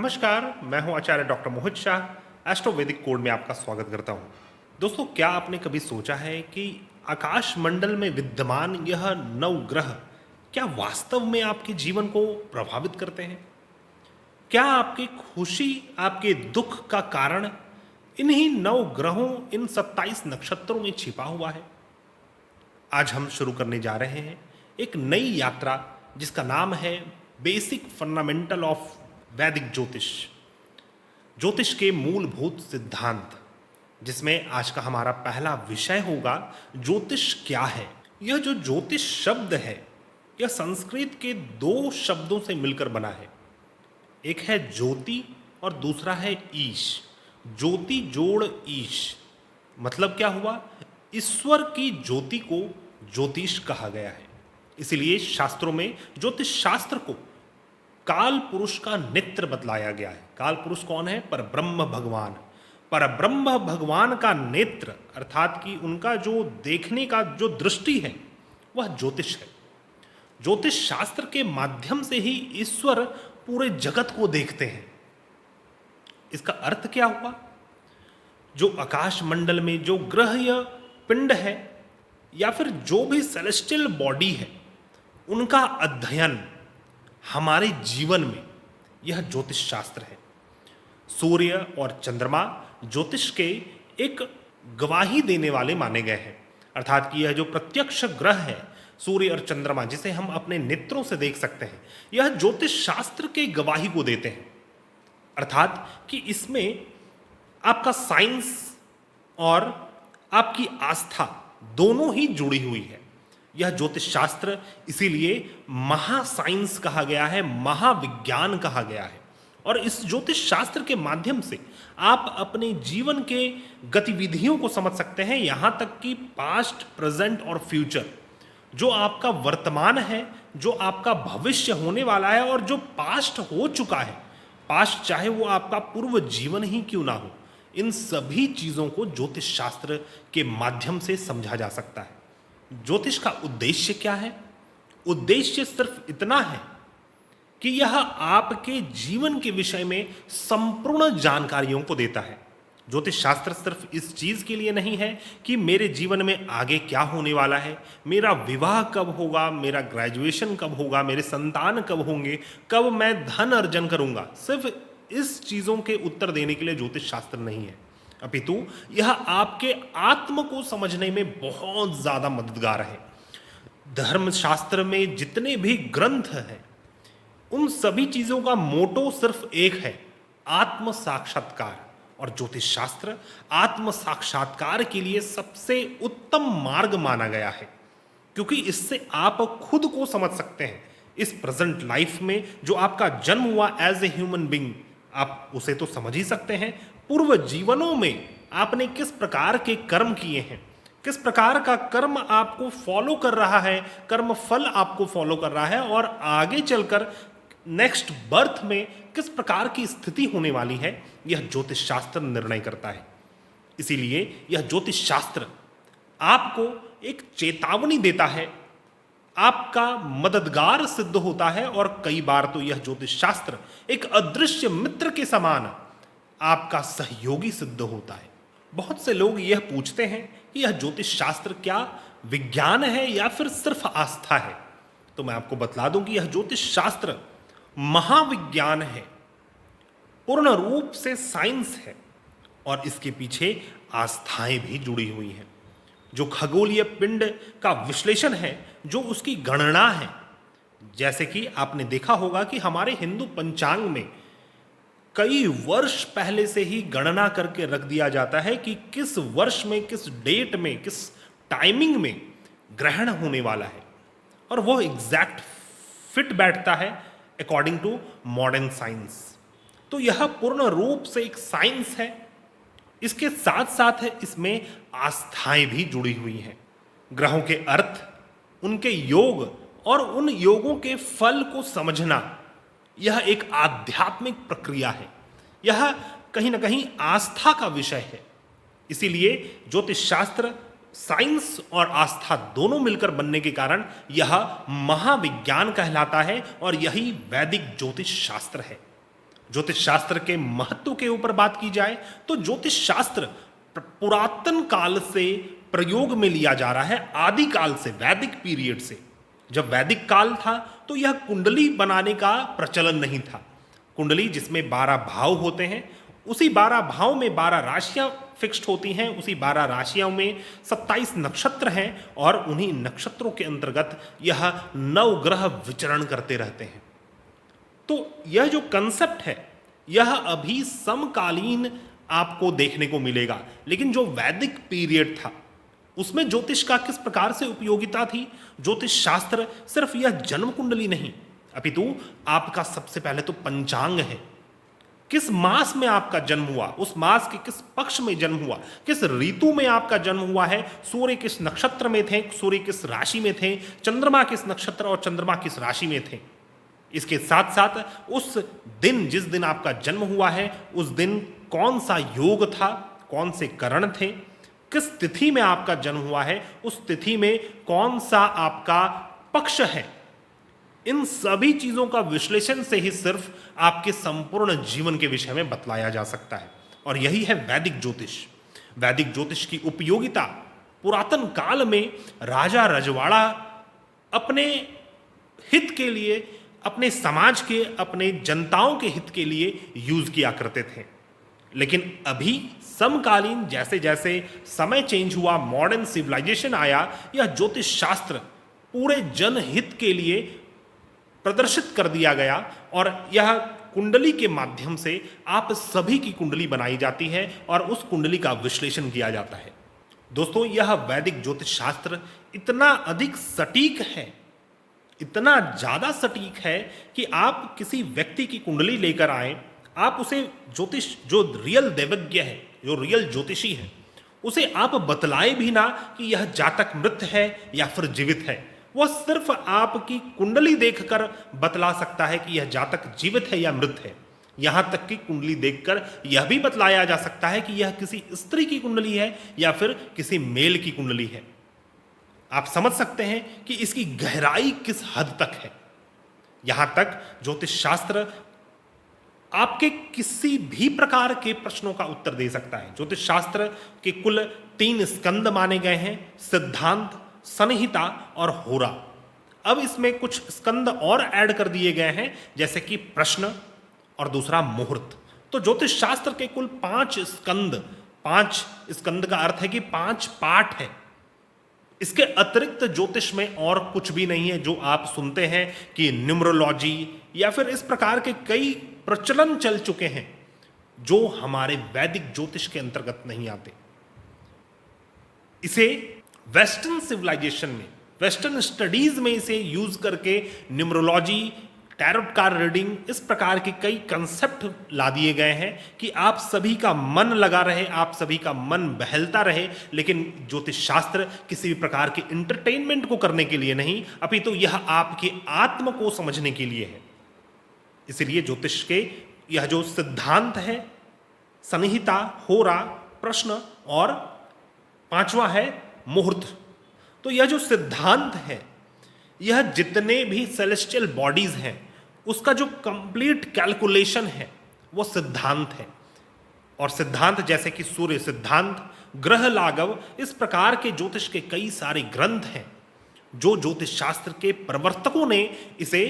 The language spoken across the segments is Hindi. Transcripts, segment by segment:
नमस्कार, मैं हूं आचार्य डॉक्टर मोहित शाह। एस्ट्रो वैदिक कोड में आपका स्वागत करता हूं। दोस्तों, क्या आपने कभी सोचा है कि आकाश मंडल में विद्यमान यह 9 ग्रह क्या वास्तव में आपके जीवन को प्रभावित करते हैं? क्या आपकी खुशी, आपके दुख का कारण इन्हीं 9 ग्रहों, इन 27 नक्षत्रों में छिपा हुआ है? आज हम शुरू करने जा रहे हैं एक नई यात्रा जिसका नाम है बेसिक फंडामेंटल ऑफ वैदिक ज्योतिष, ज्योतिष के मूलभूत सिद्धांत, जिसमें आज का हमारा पहला विषय होगा ज्योतिष क्या है। यह जो ज्योतिष शब्द है, यह संस्कृत के 2 शब्दों से मिलकर बना है। एक है ज्योति और दूसरा है ईश। ज्योति जोड़ ईश मतलब क्या हुआ? ईश्वर की ज्योति को ज्योतिष कहा गया है। इसलिए शास्त्रों में ज्योतिष शास्त्र को काल पुरुष का नेत्र बतलाया गया है। काल पुरुष कौन है? परब्रह्म भगवान। परब्रह्म भगवान का नेत्र अर्थात कि उनका जो देखने का जो दृष्टि है वह ज्योतिष है। ज्योतिष शास्त्र के माध्यम से ही ईश्वर पूरे जगत को देखते हैं। इसका अर्थ क्या हुआ? जो आकाश मंडल में जो ग्रह या पिंड है या फिर जो भी सेलेस्टियल बॉडी है, उनका अध्ययन हमारे जीवन में यह ज्योतिष शास्त्र है। सूर्य और चंद्रमा ज्योतिष के एक गवाही देने वाले माने गए हैं। अर्थात कि यह जो प्रत्यक्ष ग्रह है, सूर्य और चंद्रमा, जिसे हम अपने नेत्रों से देख सकते हैं, यह ज्योतिष शास्त्र के गवाही को देते हैं। अर्थात कि इसमें आपका साइंस और आपकी आस्था दोनों ही जुड़ी हुई है। यह ज्योतिष शास्त्र इसीलिए महासाइंस कहा गया है, महाविज्ञान कहा गया है। और इस ज्योतिष शास्त्र के माध्यम से आप अपने जीवन के गतिविधियों को समझ सकते हैं, यहाँ तक कि पास्ट, प्रेजेंट और फ्यूचर। जो आपका वर्तमान है, जो आपका भविष्य होने वाला है और जो पास्ट हो चुका है, पास्ट चाहे वो आपका पूर्व जीवन ही क्यों ना हो, इन सभी चीज़ों को ज्योतिष शास्त्र के माध्यम से समझा जा सकता है। ज्योतिष का उद्देश्य क्या है? उद्देश्य सिर्फ इतना है कि यह आपके जीवन के विषय में संपूर्ण जानकारियों को देता है। ज्योतिष शास्त्र सिर्फ इस चीज के लिए नहीं है कि मेरे जीवन में आगे क्या होने वाला है, मेरा विवाह कब होगा, मेरा ग्रेजुएशन कब होगा, मेरे संतान कब होंगे, कब मैं धन अर्जन करूंगा। सिर्फ इस चीजों के उत्तर देने के लिए ज्योतिष शास्त्र नहीं है, अपितु यह आपके आत्म को समझने में बहुत ज्यादा मददगार है। धर्मशास्त्र में जितने भी ग्रंथ हैं, उन सभी चीजों का मोटो सिर्फ एक है, आत्म साक्षात्कार। और ज्योतिष शास्त्र आत्म साक्षात्कार के लिए सबसे उत्तम मार्ग माना गया है, क्योंकि इससे आप खुद को समझ सकते हैं। इस प्रेजेंट लाइफ में जो आपका जन्म हुआ एज ए ह्यूमन बीइंग, आप उसे तो समझ ही सकते हैं। पूर्व जीवनों में आपने किस प्रकार के कर्म किए हैं, किस प्रकार का कर्म आपको फॉलो कर रहा है, कर्म फल आपको फॉलो कर रहा है, और आगे चलकर नेक्स्ट बर्थ में किस प्रकार की स्थिति होने वाली है, यह ज्योतिष शास्त्र निर्णय करता है। इसीलिए यह ज्योतिष शास्त्र आपको एक चेतावनी देता है, आपका मददगार सिद्ध होता है, और कई बार तो यह ज्योतिष शास्त्र एक अदृश्य मित्र के समान आपका सहयोगी सिद्ध होता है। बहुत से लोग यह पूछते हैं कि यह ज्योतिष शास्त्र क्या विज्ञान है या फिर सिर्फ आस्था है? तो मैं आपको बतला दूं कि यह ज्योतिष शास्त्र महाविज्ञान है, पूर्ण रूप से साइंस है, और इसके पीछे आस्थाएं भी जुड़ी हुई हैं। जो खगोलीय पिंड का विश्लेषण है, जो उसकी गणना है, जैसे कि आपने देखा होगा कि हमारे हिंदू पंचांग में कई वर्ष पहले से ही गणना करके रख दिया जाता है कि किस वर्ष में, किस डेट में, किस टाइमिंग में ग्रहण होने वाला है, और वो एग्जैक्ट फिट बैठता है अकॉर्डिंग टू मॉडर्न साइंस। तो यह पूर्ण रूप से एक साइंस है। इसके साथ साथ है इसमें आस्थाएं भी जुड़ी हुई हैं। ग्रहों के अर्थ, उनके योग और उन योगों के फल को समझना, यह एक आध्यात्मिक प्रक्रिया है। यह कहीं ना कहीं आस्था का विषय है। इसीलिए ज्योतिष शास्त्र साइंस और आस्था दोनों मिलकर बनने के कारण यह महाविज्ञान कहलाता है, और यही वैदिक ज्योतिष शास्त्र है। ज्योतिष शास्त्र के महत्व के ऊपर बात की जाए तो ज्योतिष शास्त्र पुरातन काल से प्रयोग में लिया जा रहा है, आदिकाल से, वैदिक पीरियड से। जब वैदिक काल था तो यह कुंडली बनाने का प्रचलन नहीं था। कुंडली जिसमें 12 भाव होते हैं, उसी 12 भाव में 12 राशियां फिक्स्ड होती हैं, उसी 12 राशियों में 27 नक्षत्र हैं और उन्हीं नक्षत्रों के अंतर्गत यह 9 ग्रह विचरण करते रहते हैं। तो यह जो कंसेप्ट है यह अभी समकालीन आपको देखने को मिलेगा, लेकिन जो वैदिक पीरियड था उसमें ज्योतिष का किस प्रकार से उपयोगिता थी। ज्योतिष शास्त्र सिर्फ यह जन्म कुंडली नहीं, अपितु आपका सबसे पहले तो पंचांग है। किस मास में आपका जन्म हुआ, उस मास के किस पक्ष में जन्म हुआ, किस ऋतु में आपका जन्म हुआ है, सूर्य किस नक्षत्र में थे, सूर्य किस राशि में थे, चंद्रमा किस नक्षत्र और चंद्रमा किस राशि में थे। इसके साथ साथ उस दिन, जिस दिन आपका जन्म हुआ है, उस दिन कौन सा योग था, कौन से करण थे, किस तिथि में आपका जन्म हुआ है, उस तिथि में कौन सा आपका पक्ष है। इन सभी चीजों का विश्लेषण से ही सिर्फ आपके संपूर्ण जीवन के विषय में बतलाया जा सकता है, और यही है वैदिक ज्योतिष। वैदिक ज्योतिष की उपयोगिता पुरातन काल में राजा रजवाड़ा अपने हित के लिए, अपने समाज के, अपने जनताओं के हित के लिए यूज किया करते थे। लेकिन अभी समकालीन जैसे जैसे समय चेंज हुआ, मॉडर्न सिविलाइजेशन आया, यह ज्योतिष शास्त्र पूरे जनहित के लिए प्रदर्शित कर दिया गया और यह कुंडली के माध्यम से आप सभी की कुंडली बनाई जाती है और उस कुंडली का विश्लेषण किया जाता है। दोस्तों, यह वैदिक ज्योतिष शास्त्र इतना अधिक सटीक है, इतना ज्यादा सटीक है कि आप किसी व्यक्ति की कुंडली लेकर आए, आप उसे ज्योतिष, जो रियल देवज्ञ है, जो रियल ज्योतिषी है, उसे आप बतलाए भी ना कि यह जातक मृत है या फिर जीवित है। वह सिर्फ आपकी कुंडली देखकर बतला सकता है कि यह जातक जीवित है या मृत है। यहां तक कि कुंडली देखकर यह भी बतलाया जा सकता है कि यह किसी स्त्री की कुंडली है या फिर किसी मेल की कुंडली है। आप समझ सकते हैं कि इसकी गहराई किस हद तक है। यहां तक ज्योतिष शास्त्र आपके किसी भी प्रकार के प्रश्नों का उत्तर दे सकता है। ज्योतिष शास्त्र के कुल 3 स्कंद माने गए हैं, सिद्धांत, संहिता और होरा। अब इसमें कुछ स्कंद और ऐड कर दिए गए हैं, जैसे कि प्रश्न और दूसरा मुहूर्त। तो ज्योतिष शास्त्र के कुल 5 स्कंद, 5 स्कंद का अर्थ है कि 5 पाठ है। इसके अतिरिक्त ज्योतिष में और कुछ भी नहीं है जो आप सुनते हैं कि न्यूमरोलॉजी या फिर इस प्रकार के कई प्रचलन चल चुके हैं जो हमारे वैदिक ज्योतिष के अंतर्गत नहीं आते। इसे वेस्टर्न सिविलाइजेशन में, वेस्टर्न स्टडीज में इसे यूज करके न्यूमरोलॉजी, टैरोट कार्ड रीडिंग, इस प्रकार के कई कंसेप्ट ला दिए गए हैं कि आप सभी का मन लगा रहे, आप सभी का मन बहलता रहे। लेकिन ज्योतिष शास्त्र किसी भी प्रकार के इंटरटेनमेंट को करने के लिए नहीं, अपितु यह आपके आत्म को समझने के लिए है। इसलिए ज्योतिष के यह जो सिद्धांत है, संहिता, होरा, प्रश्न और 5वां है मुहूर्त। तो यह जो सिद्धांत है, यह जितने भी सेलेस्टियल बॉडीज हैं उसका जो कंप्लीट कैलकुलेशन है वो सिद्धांत है। और सिद्धांत जैसे कि सूर्य सिद्धांत, ग्रह लाघव, इस प्रकार के ज्योतिष के कई सारे ग्रंथ हैं जो ज्योतिष शास्त्र के प्रवर्तकों ने इसे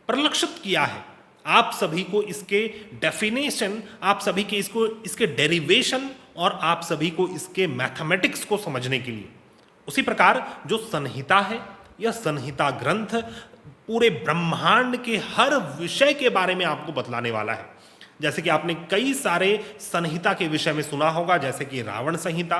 परिलक्षित किया है। आप सभी को इसके डेफिनेशन, आप सभी के इसके डेरिवेशन और आप सभी को इसके मैथमेटिक्स को समझने के लिए। उसी प्रकार जो संहिता है, यह संहिता ग्रंथ पूरे ब्रह्मांड के हर विषय के बारे में आपको बतलाने वाला है। जैसे कि आपने कई सारे संहिता के विषय में सुना होगा, जैसे कि रावण संहिता,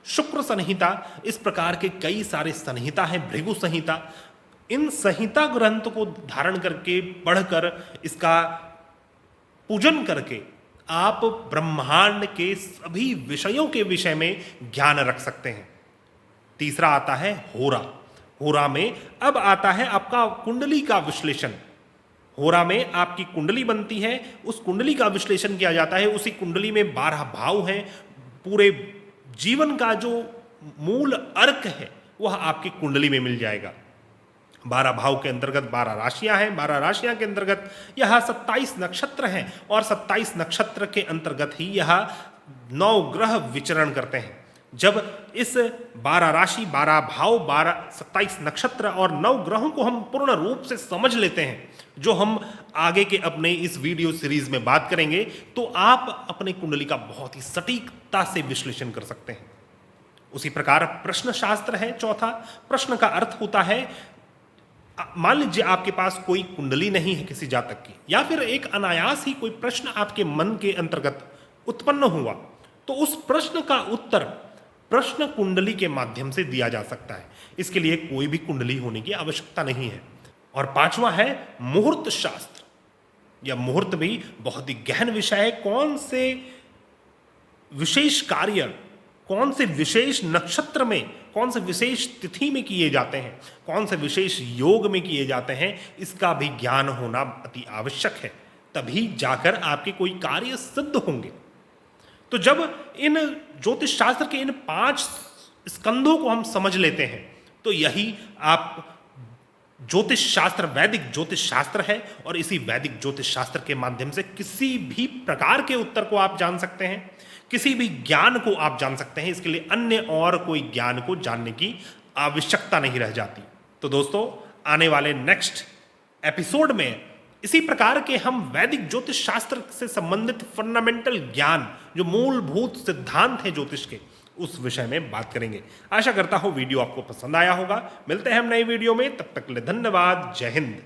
शुक्र संहिता, इस प्रकार के कई सारे संहिता हैं, भृगु संहिता। इन संहिता ग्रंथ को धारण करके, पढ़कर, इसका पूजन करके आप ब्रह्मांड के सभी विषयों के विषय में ज्ञान रख सकते हैं। तीसरा आता है होरा। होरा में अब आता है आपका कुंडली का विश्लेषण। होरा में आपकी कुंडली बनती है, उस कुंडली का विश्लेषण किया जाता है। उसी कुंडली में 12 भाव हैं। पूरे जीवन का जो मूल अर्क है वह आपकी कुंडली में मिल जाएगा। 12 भाव के अंतर्गत 12 राशियां हैं, 12 राशियां के अंतर्गत यह 27 नक्षत्र हैं और 27 नक्षत्र के अंतर्गत ही यह 9 ग्रह विचरण करते हैं। जब इस 12 राशि, 12 भाव, 27 नक्षत्र और 9 ग्रहों को हम पूर्ण रूप से समझ लेते हैं, जो हम आगे के अपने इस वीडियो सीरीज में बात करेंगे, तो आप अपने कुंडली का बहुत ही सटीकता से विश्लेषण कर सकते हैं। उसी प्रकार प्रश्न शास्त्र है चौथा। प्रश्न का अर्थ होता है, मान लीजिए आपके पास कोई कुंडली नहीं है किसी जातक की, या फिर एक अनायास ही कोई प्रश्न आपके मन के अंतर्गत उत्पन्न हुआ, तो उस प्रश्न का उत्तर प्रश्न कुंडली के माध्यम से दिया जा सकता है। इसके लिए कोई भी कुंडली होने की आवश्यकता नहीं है। और पांचवा है मुहूर्त शास्त्र। यह मुहूर्त भी बहुत ही गहन विषय है। कौन से विशेष कार्य, कौन से विशेष नक्षत्र में, कौन से विशेष तिथि में किए जाते हैं, कौन से विशेष योग में किए जाते हैं, इसका भी ज्ञान होना अति आवश्यक है। तभी जाकर आपके कोई कार्य सिद्ध होंगे। तो जब इन ज्योतिष शास्त्र के इन 5 स्कंधों को हम समझ लेते हैं, तो यही आप ज्योतिष शास्त्र, वैदिक ज्योतिष शास्त्र है। और इसी वैदिक ज्योतिष शास्त्र के माध्यम से किसी भी प्रकार के उत्तर को आप जान सकते हैं, किसी भी ज्ञान को आप जान सकते हैं। इसके लिए अन्य और कोई ज्ञान को जानने की आवश्यकता नहीं रह जाती। तो दोस्तों, आने वाले नेक्स्ट एपिसोड में इसी प्रकार के हम वैदिक ज्योतिष शास्त्र से संबंधित फंडामेंटल ज्ञान, जो मूलभूत सिद्धांत हैं ज्योतिष के, उस विषय में बात करेंगे। आशा करता हूं वीडियो आपको पसंद आया होगा। मिलते हैं हम नई वीडियो में, तब तक के लिए धन्यवाद। जय हिंद।